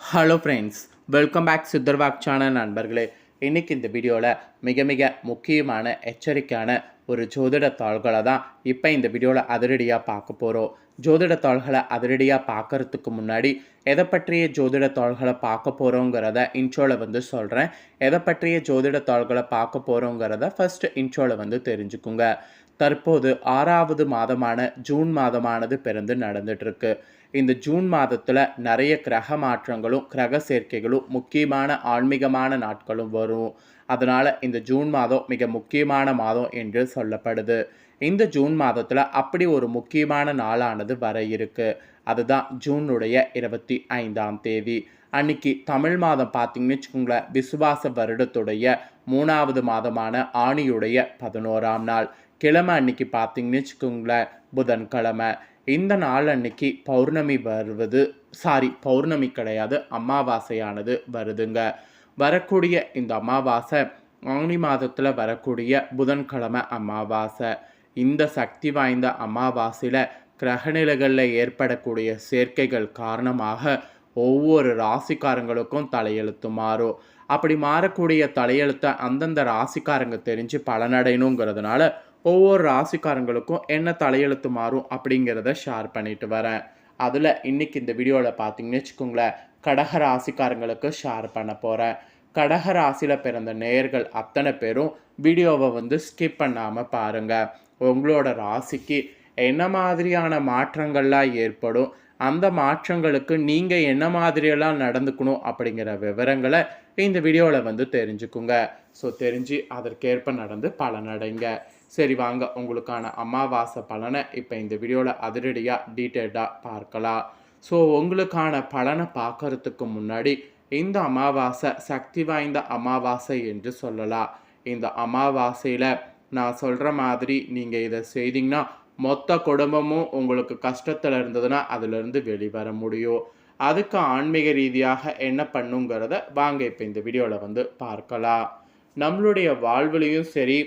Hello ஃப்ரெண்ட்ஸ், welcome back சித்தர்வாக் channel நண்பர்களே. இன்றைக்கி இந்த வீடியோவில் மிக மிக முக்கியமான எச்சரிக்கையான ஒரு ஜோதிட தாள்களை தான் இப்போ இந்த வீடியோவில் அதிரடியாக பார்க்க போகிறோம். ஜோதிட தாள்களை அதிரடியாக பார்க்குறதுக்கு முன்னாடி எதை பற்றிய ஜோதிட தாள்களை பார்க்க போகிறோங்கிறத இன்ட்ரோவில் சொல்கிறேன். எதை பற்றிய ஜோதிட தாள்களை பார்க்க போகிறோங்கிறத ஃபஸ்ட்டு இன்ட்ரோவில் தெரிஞ்சுக்குங்க. தற்போது 6வது மாதமான ஜூன் மாதமானது பிறந்து நடந்துகிட்ருக்கு. இந்த ஜூன் மாதத்தில் நிறைய கிரக மாற்றங்களும் கிரக சேர்க்கைகளும் முக்கியமான ஆன்மீகமான நாட்களும் வரும். அதனால் இந்த ஜூன் மாதம் மிக முக்கியமான மாதம் என்று சொல்லப்படுது. இந்த ஜூன் மாதத்தில் அப்படி ஒரு முக்கியமான நாளானது வர இருக்கு. அதுதான் ஜூனுடைய 25ஆம் தேதி. அன்னைக்கு தமிழ் மாதம் பார்த்தீங்கன்னு வச்சுக்கோங்களேன், விசுவாச வருடத்துடைய 3வது மாதமான ஆணியுடைய 11ஆம் நாள். கிழமை அன்னைக்கு பார்த்தீங்கன்னு வச்சுக்கோங்களேன், புதன்கிழமை. இந்த நாள் அன்னைக்கு பௌர்ணமி பௌர்ணமி கிடையாது, அமாவாசையானது வருதுங்க. வரக்கூடிய இந்த அமாவாசை ஆனி மாதத்தில் வரக்கூடிய புதன்கிழமை அமாவாசை. இந்த சக்தி வாய்ந்த அமாவாசையில் கிரகநிலைகளில் ஏற்படக்கூடிய சேர்க்கைகள் காரணமாக ஒவ்வொரு ராசிக்காரங்களுக்கும் தலையெழுத்து மாறும். அப்படி மாறக்கூடிய தலையெழுத்தை அந்தந்த ராசிக்காரங்க தெரிஞ்சு பலனடையணுங்கிறதுனால ஒவ்வொரு ராசிக்காரங்களுக்கும் என்ன தலையெழுத்து மாறும் அப்படிங்கிறத ஷேர் பண்ணிட்டு வரேன். அதில் இன்றைக்கி இந்த வீடியோவில் பார்த்தீங்கன்னு வச்சுக்கோங்களேன், கடக ராசிக்காரங்களுக்கு ஷேர் பண்ண போகிறேன். கடக ராசியில் பிறந்த நேயர்கள் அத்தனை பேரும் வீடியோவை ஸ்கிப் பண்ணாமல் பாருங்கள். உங்களோட ராசிக்கு என்ன மாதிரியான மாற்றங்கள்லாம் ஏற்படும், அந்த மாற்றங்களுக்கு நீங்கள் என்ன மாதிரியெல்லாம் நடந்துக்கணும் அப்படிங்கிற விவரங்களை இந்த வீடியோவில் தெரிஞ்சுக்குங்க. ஸோ தெரிஞ்சு அதற்கேற்ப நடந்து பலனடைங்க. சரி வாங்க, உங்களுக்கான அமாவாசை பலனை இப்போ இந்த வீடியோவில் அதிரடியாக டீட்டெயில்டாக பார்க்கலாம். ஸோ உங்களுக்கான பலனை பார்க்கறதுக்கு முன்னாடி இந்த அமாவாசை சக்தி வாய்ந்த அமாவாசை என்று சொல்லலாம். இந்த அமாவாசையில் நான் சொல்கிற மாதிரி நீங்கள் இதை செய்தீங்கன்னா மொத்த குடும்பமும் உங்களுக்கு கஷ்டத்தில் இருந்ததுன்னா அதிலிருந்து வெளிவர முடியும். அதுக்கு ஆன்மீக ரீதியாக என்ன பண்ணுங்கிறத வாங்க இப்போ இந்த வீடியோவில் பார்க்கலாம். நம்மளுடைய வாழ்வுலேயும் சரி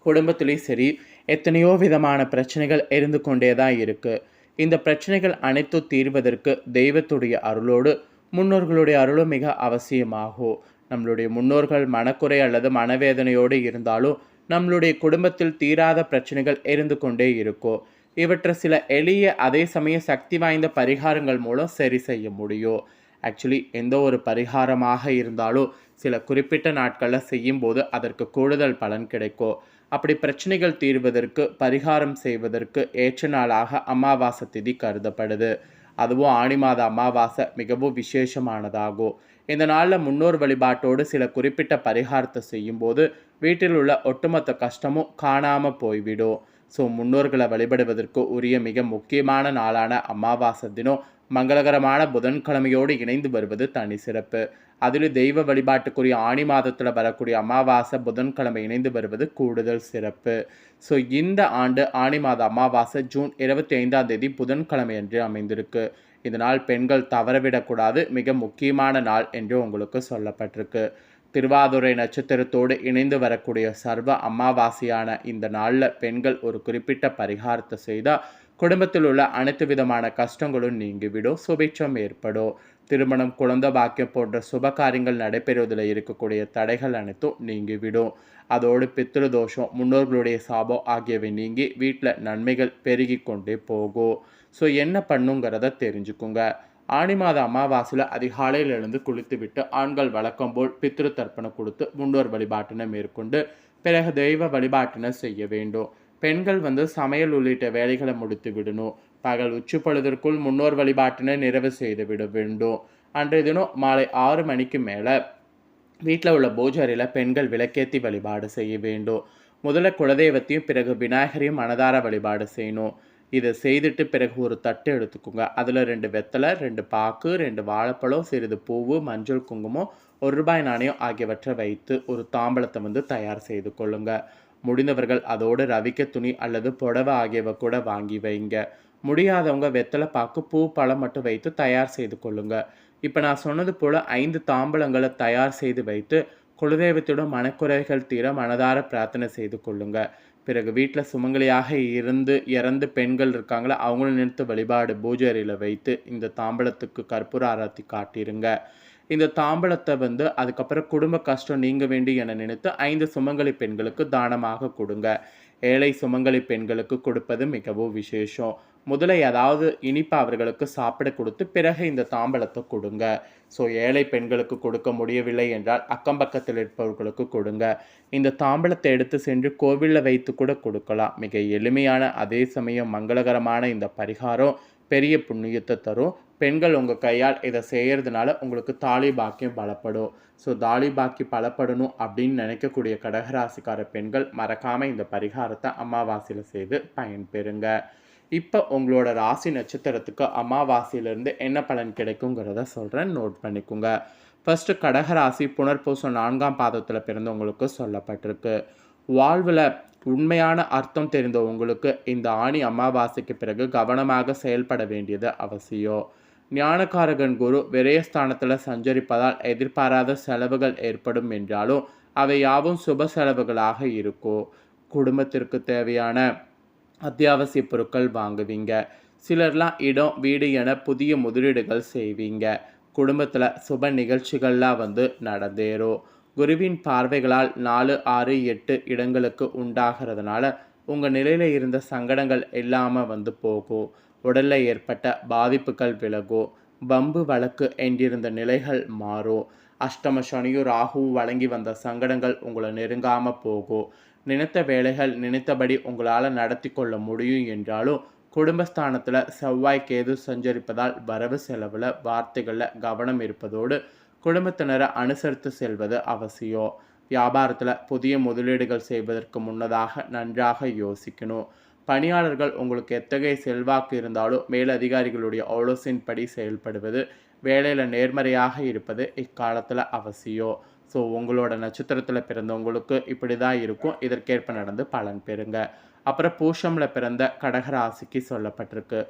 குடும்பத்திலையும் சரி எத்தனையோ விதமான பிரச்சனைகள் இருந்து கொண்டே தான் இருக்குது. இந்த பிரச்சனைகள் அனைத்தும் தீர்வதற்கு தெய்வத்துடைய அருளோடு முன்னோர்களுடைய அருளும் மிக அவசியமாகும். நம்மளுடைய முன்னோர்கள் மனக்குறை அல்லது மனவேதனையோடு இருந்தாலும் நம்மளுடைய குடும்பத்தில் தீராத பிரச்சனைகள் இருந்து கொண்டே இருக்கும். இவற்றை சில எளிய அதே சமயம் சக்தி வாய்ந்த பரிகாரங்கள் மூலம் சரி செய்ய முடியும். ஆக்சுவலி எந்த ஒரு பரிகாரமாக இருந்தாலும் சில குறிப்பிட்ட நாட்களில் செய்யும்போது அதற்கு கூடுதல் பலன் கிடைக்கும். அப்படி பிரச்சனைகள் தீர்வதற்கு பரிகாரம் செய்வதற்கு ஏற்ற நாளாக அமாவாசை திதி கருதப்படுது. அதுவும் ஆனி மாத அமாவாசை மிகவும் விசேஷமானதாகும். இந்த நாளில் முன்னோர் வழிபாட்டோடு சில குறிப்பிட்ட பரிகாரத்தை செய்யும்போது வீட்டில் உள்ள ஒட்டுமொத்த கஷ்டமும் காணாமல் போய்விடும். ஸோ முன்னோர்களை வழிபடுவதற்கு உரிய மிக முக்கியமான நாளான அமாவாசை தினம் மங்களகரமான புதன்கிழமையோடு இணைந்து வருவது தனி சிறப்பு. அதில் தெய்வ வழிபாட்டுக்குரிய ஆனி மாதத்தில் வரக்கூடிய அமாவாசை புதன்கிழமை இணைந்து வருவது கூடுதல் சிறப்பு. ஸோ இந்த ஆண்டு ஆனி மாத அமாவாசை ஜூன் 25ஆம் தேதி புதன்கிழமை என்று அமைந்திருக்கு. இதனால் பெண்கள் தவறவிடக்கூடாது, மிக முக்கியமான நாள் என்று உங்களுக்கு சொல்லப்பட்டிருக்கு. திருவாதுரை நட்சத்திரத்தோடு இணைந்து வரக்கூடிய சர்வ அமாவாசையான இந்த நாளில் பெண்கள் ஒரு குறிப்பிட்ட பரிகாரத்தை செய்தால் குடும்பத்தில் உள்ள அனைத்து விதமான கஷ்டங்களும் நீங்கிவிடும், சுபிட்சம் ஏற்படும். திருமணம், குழந்தை பாக்கியம் போன்ற சுப காரியங்கள் நடைபெறுவதில் இருக்கக்கூடிய தடைகள் அனைத்தும் நீங்கிவிடும். அதோடு பித்ரு தோஷம், முன்னோர்களுடைய சாபம் ஆகியவை நீங்கி வீட்டில் நன்மைகள் பெருகி கொண்டே போகும். ஸோ என்ன பண்ணுங்கிறத தெரிஞ்சுக்குங்க. ஆனி மாத அமாவாசையில் அதிகாலையில் எழுந்து குளித்துவிட்டு ஆண்கள் வழக்கம் போல் பித்ரு தர்ப்பணம் கொடுத்து முன்னோர் வழிபாட்டினை மேற்கொண்டு பிறகு தெய்வ வழிபாட்டினை செய்ய வேண்டும். பெண்கள் சமையல் உள்ளிட்ட வேலைகளை முடித்து விடணும். பகல் உச்சி பொழுதற்குள் முன்னோர் வழிபாட்டினை நிறைவு செய்து விட வேண்டும். அன்றைய தினம் மாலை 6 மணிக்கு மேலே வீட்டில் உள்ள பூஜையில் பெண்கள் விளக்கேற்றி வழிபாடு செய்ய வேண்டும். முதல்ல குலதெய்வத்தையும் பிறகு விநாயகரையும் மனதார வழிபாடு செய்யணும். இதை செய்துட்டு பிறகு ஒரு தட்டு எடுத்துக்கோங்க. அதில் 2 வெத்தலை, 2 பாக்கு, 2 வாழைப்பழம், சிறிது பூவு, மஞ்சள், குங்குமம், ₹1 நாணயம் ஆகியவற்றை வைத்து ஒரு தாம்பலத்தை தயார் செய்து கொள்ளுங்க. முடிந்தவர்கள் அதோடு ரவிக்க துணி அல்லது புடவை ஆகியவை கூட வாங்கி வைங்க. முடியாதவங்க வெத்தலை பாக்கு, பூ, பழம் மட்டும் வைத்து தயார் செய்து கொள்ளுங்க. இப்போ நான் சொன்னது போல் 5 தாம்பலங்களை தயார் செய்து வைத்து குலதெய்வத்திடம் மனக்குறைகள் தீர மனதார பிரார்த்தனை செய்து கொள்ளுங்க. பிறகு வீட்டில் சுமங்கலியாக இறந்து பெண்கள் இருக்காங்களா அவங்கள நிறுத்து வழிபாடு பூஜை அறையில் வைத்து இந்த தாம்பலத்துக்கு கற்பூர ஆரத்தி காட்டிருங்க. இந்த தாம்பலத்தை அதுக்கப்புறம் குடும்ப கஷ்டம் நீங்க வேண்டி என நினைத்து 5 சுமங்கலி பெண்களுக்கு தானமாக கொடுங்க. ஏழை சுமங்கலி பெண்களுக்கு கொடுப்பது மிகவும் விசேஷம். முதல்ல ஏதாவது இனிப்பு அவர்களுக்கு சாப்பிட கொடுத்து பிறகு இந்த தாம்பலத்தை கொடுங்க. ஸோ ஏழை பெண்களுக்கு கொடுக்க முடியவில்லை என்றால் அக்கம் பக்கத்தில் இருப்பவர்களுக்கு கொடுங்க. இந்த தாம்பலத்தை எடுத்து சென்று கோவிலில் வைத்து கூட கொடுக்கலாம். மிக எளிமையான அதே சமயம் மங்களகரமான இந்த பரிகாரம் பெரிய புண்ணியத்தை தரும். பெண்கள் உங்கள் கையால் இதை செய்கிறதுனால உங்களுக்கு தாலி பாக்கியம் பலப்படும். ஸோ தாலி பாக்கி பலப்படணும் அப்படின்னு நினைக்கக்கூடிய கடகராசிக்கார பெண்கள் மறக்காமல் இந்த பரிகாரத்தை அமாவாசையில் செய்து பயன்பெறுங்க. இப்போ உங்களோட ராசி நட்சத்திரத்துக்கு அமாவாசையிலேருந்து என்ன பலன் கிடைக்குங்கிறத சொல்கிறேன், நோட் பண்ணிக்கோங்க. ஃபஸ்ட்டு கடகராசி புனர்பூசம் 4ஆம் பாதத்தில் பிறந்தவங்களுக்கு சொல்லப்பட்டிருக்கு. வாழ்வில் உண்மையான அர்த்தம் தெரிந்த உங்களுக்கு இந்த ஆணி அமாவாசைக்கு பிறகு கவனமாக செயல்பட வேண்டியது அவசியம். ஞானகாரகன் குரு விரயஸ்தானத்தில் சஞ்சரிப்பதால் எதிர்பாராத செலவுகள் ஏற்படும் என்றாலும் அவை யாவும் சுப செலவுகளாக இருக்கும். குடும்பத்திற்கு தேவையான அத்தியாவசிய பொருட்கள் வாங்குவீங்க. சிலர்லாம் இடம் வீடு என புதிய முதலீடுகள் செய்வீங்க. குடும்பத்தில் சுப நிகழ்ச்சிகள்லாம் நடந்தேறும். குருவின் பார்வைகளால் 4, 6, 8 இடங்களுக்கு உண்டாகிறதுனால உங்கள் நிலையில் இருந்த சங்கடங்கள் இல்லாமல் போகும். உடலில் ஏற்பட்ட பாதிப்புகள் விலகும். பம்பு வழக்கு என்றிருந்த நிலைகள் மாறும். அஷ்டம சனியும் ராகுவும் வழங்கி வந்த சங்கடங்கள் உங்களை நெருங்காமல் போகும். நினைத்த வேலைகள் நினைத்தபடி உங்களால் நடத்தி கொள்ள முடியும் என்றாலும் குடும்பஸ்தானத்தில் செவ்வாய் கேது சஞ்சரிப்பதால் வரவு செலவில் வார்த்தைகளில் கவனம் இருப்பதோடு குடும்பத்தினரை அனுசரித்து செல்வது அவசியம். வியாபாரத்தில் புதிய முதலீடுகள் செய்வதற்கு முன்னதாக நன்றாக யோசிக்கணும். பணியாளர்கள் உங்களுக்கு எத்தகைய செல்வாக்கு இருந்தாலும் மேலதிகாரிகளுடைய ஆலோசனைப்படி செயல்படுவது, வேலையில் நேர்மறையாக இருப்பது இக்காலத்தில் அவசியம். ஸோ உங்களோட நட்சத்திரத்தில் பிறந்தவங்களுக்கு இப்படி தான் இருக்கும். இதற்கேற்ப நடந்து பலன் பெறுங்க. அப்புறம் பூஷமில் பிறந்த கடகராசிக்கு சொல்லப்பட்டிருக்கு.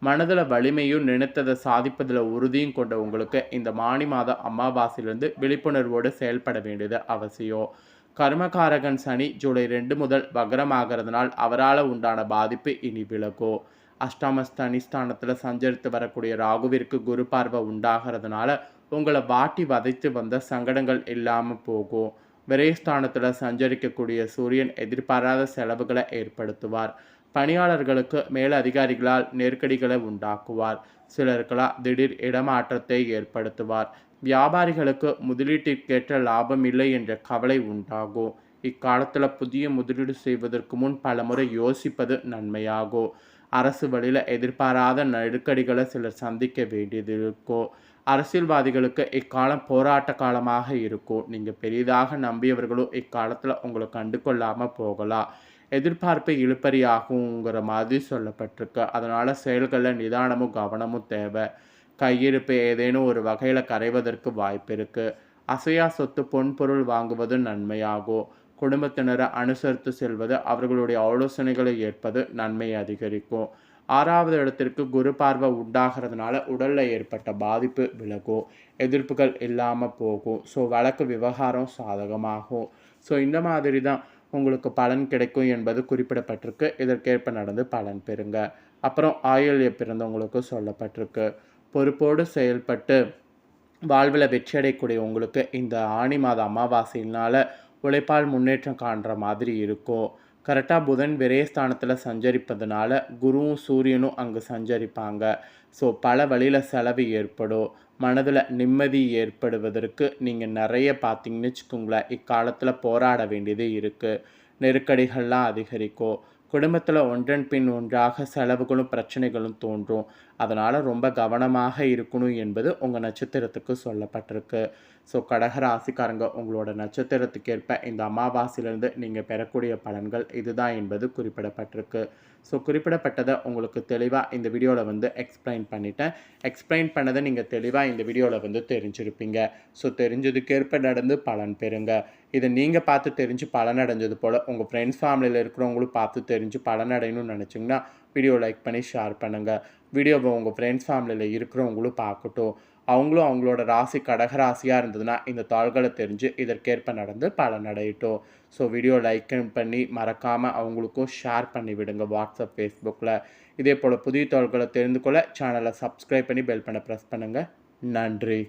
மனதில் வலிமையும் நினைத்ததை சாதிப்பதில் உறுதியும் கொண்ட உங்களுக்கு இந்த மானி மாத அமாவாசையிலிருந்து விழிப்புணர்வோடு செயல்பட வேண்டியது அவசியம். கர்மகாரகன் சனி ஜூலை 2 முதல் வக்ரமாகிறதுனால் அவரால் உண்டான பாதிப்பு இனி விலகும். அஷ்டமஸ்தானிஸ்தானத்தில் சஞ்சரித்து வரக்கூடிய ராகுவிற்கு குரு பார்வை உண்டாகிறதுனால உங்களை வாட்டி வதைத்து வந்த சங்கடங்கள் இல்லாமல் போகும். விரயஸ்தானத்தில் சஞ்சரிக்கக்கூடிய சூரியன் எதிர்பாராத செலவுகளை ஏற்படுத்துவார். பணியாளர்களுக்கு மேல் அதிகாரிகளால் நெருக்கடிகளை உண்டாக்குவார். சிலருக்கெல்லாம் திடீர் இடமாற்றத்தை ஏற்படுத்துவார். வியாபாரிகளுக்கு முதலீட்டிற்கேற்ற லாபம் இல்லை என்ற கவலை உண்டாகும். இக்காலத்தில் புதிய முதலீடு செய்வதற்கு முன் பலமுறை யோசிப்பது நன்மையாகும். அரசு வழியில் எதிர்பாராத நெருக்கடிகளை சிலர் சந்திக்க வேண்டியது இருக்கும். அரசியல்வாதிகளுக்கு இக்காலம் போராட்ட காலமாக இருக்கும். நீங்கள் பெரிதாக நம்பியவர்களும் இக்காலத்தில் உங்களை கண்டு கொள்ளாமல் போகலாம். எதிர்பார்ப்பு இழுப்பறியாகுங்கிற மாதிரி சொல்லப்பட்டிருக்கு. அதனால் செயல்களில் நிதானமும் கவனமும் தேவை. கையிருப்பு ஏதேனும் ஒரு வகையில் கரைவதற்கு வாய்ப்பு இருக்குது. அசையா சொத்து பொன்பொருள் வாங்குவது நன்மையாகும். குடும்பத்தினரை அனுசரித்து செல்வது, அவர்களுடைய ஆலோசனைகளை ஏற்பது நன்மை அதிகரிக்கும். 6வது இடத்திற்கு குரு பார்வை உண்டாகிறதுனால உடலில் ஏற்பட்ட பாதிப்பு விலகும். எதிர்ப்புகள் இல்லாமல் போகும். ஸோ வழக்கு விவகாரம் சாதகமாகும். ஸோ இந்த மாதிரி தான் உங்களுக்கு பலன் கிடைக்கும் என்பது குறிப்பிடப்பட்டிருக்கு. இதற்கேற்ப நடந்து பலன் பெறுங்க. அப்புறம் ஆயுள்ய பிறந்தவங்களுக்கு சொல்லப்பட்டிருக்கு. பொறுப்போடு செயல்பட்டு வாழ்வில் வெற்றியடையக்கூடிய உங்களுக்கு இந்த ஆணி மாத அமாவாசையினால் உழைப்பால் முன்னேற்றம் காண்ற மாதிரி இருக்கும். கரெக்டாக புதன் விரயஸ்தானத்தில் சஞ்சரிப்பதுனால குருவும் சூரியனும் அங்கே சஞ்சரிப்பாங்க. ஸோ பல வழியில் செலவு ஏற்படும். மனதில் நிம்மதி ஏற்படுவதற்கு நீங்கள் நிறைய பார்த்தீங்கன்னு வச்சுக்கோங்களேன், இக்காலத்தில் போராட வேண்டியது இருக்குது. நெருக்கடிகள்லாம் அதிகரிக்கும். குடும்பத்தில் ஒன்றன் பின் ஒன்றாக செலவுகளும் பிரச்சனைகளும் தோன்றும். அதனால் ரொம்ப கவனமாக இருக்கணும் என்பது உங்கள் நட்சத்திரத்துக்கு சொல்லப்பட்டிருக்கு. ஸோ கடகராசிக்காரங்க உங்களோட நட்சத்திரத்துக்கேற்ப இந்த அமாவாசையிலேருந்து நீங்கள் பெறக்கூடிய பலன்கள் இதுதான் என்பது குறிப்பிடப்பட்டிருக்கு. ஸோ குறிப்பிடப்பட்டதை உங்களுக்கு தெளிவாக இந்த வீடியோவில் எக்ஸ்பிளைன் பண்ணிட்டேன். எக்ஸ்பிளைன் பண்ணதை நீங்கள் தெளிவாக இந்த வீடியோவில் தெரிஞ்சிருப்பீங்க. ஸோ தெரிஞ்சதுக்கேற்ப நடந்து பலன் பெறுங்க. இதை நீங்கள் பார்த்து தெரிஞ்சு பலனடைஞ்சது போல் உங்கள் ஃப்ரெண்ட்ஸ் ஃபேமிலியில் இருக்கிறவங்களும் பார்த்து தெரிஞ்சு பலனடையணும்னு நினச்சிங்கன்னா வீடியோ லைக் பண்ணி ஷேர் பண்ணுங்கள். வீடியோவை உங்கள் ஃப்ரெண்ட்ஸ் ஃபேமிலியில் இருக்கிறவங்களும் பார்க்கட்டும். அவங்களும் அவங்களோட ராசி கடகராசியாக இருந்ததுன்னா இந்த தாள்களை தெரிஞ்சு இதற்கேற்ப நடந்து பலனடையட்டும். ஸோ வீடியோ லைக் பண்ணி மறக்காமல் அவங்களுக்கும் ஷேர் பண்ணி விடுங்க வாட்ஸ்அப், ஃபேஸ்புக்கில். இதே போல் புதிய தாள்களை தெரிந்து கொள்ள சேனலை சப்ஸ்கிரைப் பண்ணி பெல் பண்ண ப்ரெஸ் பண்ணுங்கள். நன்றி.